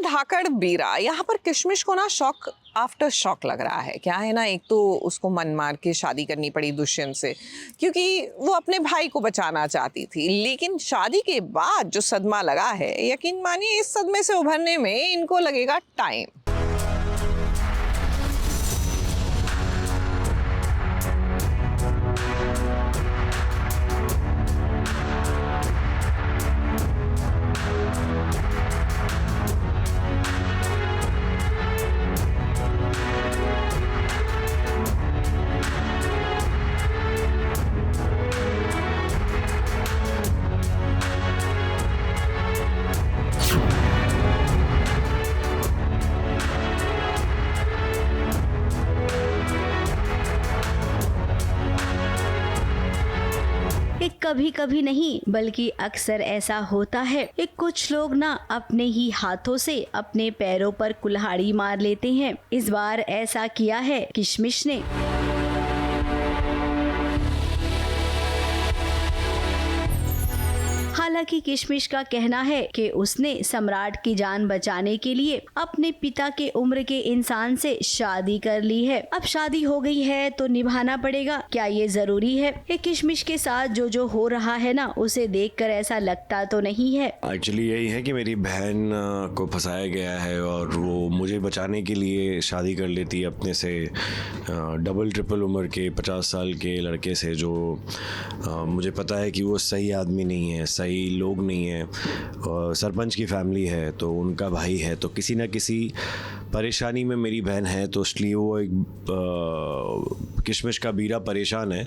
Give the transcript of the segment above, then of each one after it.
धाकड़ बीरा, यहाँ पर किशमिश को ना शॉक आफ्टर शॉक लग रहा है। क्या है ना, एक तो उसको मन मार के शादी करनी पड़ी दुष्यंत से, क्योंकि वो अपने भाई को बचाना चाहती थी। लेकिन शादी के बाद जो सदमा लगा है, यकीन मानिए इस सदमे से उभरने में इनको लगेगा टाइम। कभी कभी नहीं बल्कि अक्सर ऐसा होता है कि कुछ लोग ना अपने ही हाथों से अपने पैरों पर कुल्हाड़ी मार लेते हैं। इस बार ऐसा किया है किशमिश ने। हालांकि किशमिश का कहना है कि उसने सम्राट की जान बचाने के लिए अपने पिता के उम्र के इंसान से शादी कर ली है। अब शादी हो गई है तो निभाना पड़ेगा। क्या ये जरूरी है? किशमिश के साथ जो हो रहा है ना, उसे देखकर ऐसा लगता तो नहीं है। एक्चुअली यही है कि मेरी बहन को फंसाया गया है और वो मुझे बचाने के लिए शादी कर लेती है अपने से डबल ट्रिपल उम्र के 50 साल के लड़के से, जो मुझे पता है कि वो सही आदमी नहीं है, सही लोग नहीं है। सरपंच की फैमिली है तो उनका भाई है, तो किसी ना किसी परेशानी में मेरी बहन है, तो इसलिए वो एक किशमिश का बीरा परेशान है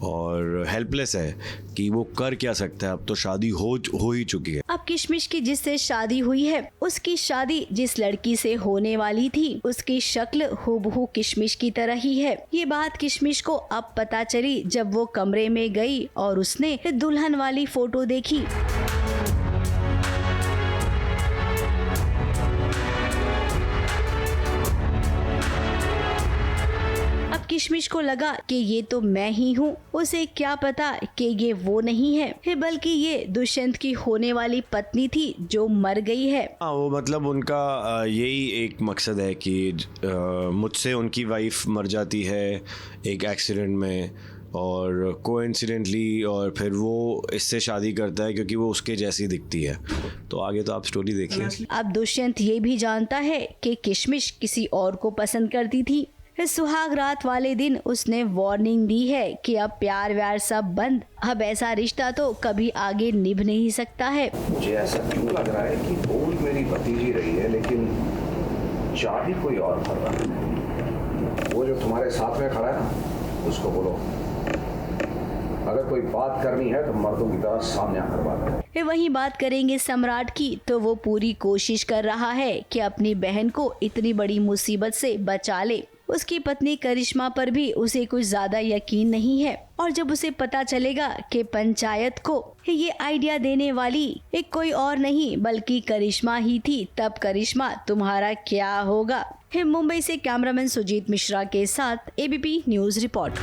और हेल्पलेस है कि वो कर क्या सकता है। अब तो शादी हो ही चुकी है। अब किशमिश की जिससे शादी हुई है, उसकी शादी जिस लड़की से होने वाली थी, उसकी शक्ल हूबहू किशमिश की तरह ही है। ये बात किशमिश को अब पता चली जब वो कमरे में गई और उसने दुल्हन वाली फोटो देखी। किशमिश को लगा कि ये तो मैं ही हूँ। उसे क्या पता कि ये वो नहीं है, बल्कि ये दुष्यंत की होने वाली पत्नी थी जो मर गई है। वो मतलब उनका यही एक मकसद है कि मुझसे उनकी वाइफ मर जाती है एक एक्सीडेंट में और कोइंसिडेंटली, और फिर वो इससे शादी करता है क्योंकि वो उसके जैसी दिखती है। तो आगे तो आप स्टोरी देखिए। अब दुष्यंत ये भी जानता है कि किशमिश किसी और को पसंद करती थी। सुहाग रात वाले दिन उसने वार्निंग दी है कि अब प्यार व्यार सब बंद, अब ऐसा रिश्ता तो कभी आगे निभ नहीं सकता है। मुझे ऐसा क्यों लग रहा है कि बोल मेरी भतीजी रही है लेकिन चाबी कोई और भर रहा है। वो जो तुम्हारे साथ में खड़ा है ना, उसको बोलो अगर कोई बात करनी है तो मर्दों की तरह सामने आकर बात करें। वही बात करेंगे सम्राट की, तो वो पूरी कोशिश कर रहा है कि अपनी बहन को इतनी बड़ी मुसीबत से बचा ले। उसकी पत्नी करिश्मा पर भी उसे कुछ ज्यादा यकीन नहीं है, और जब उसे पता चलेगा कि पंचायत को ये आइडिया देने वाली एक कोई और नहीं बल्कि करिश्मा ही थी, तब करिश्मा तुम्हारा क्या होगा। मुंबई से कैमरामैन सुजीत मिश्रा के साथ ABP news report.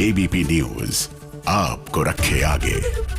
ABP news आपको रखे आगे।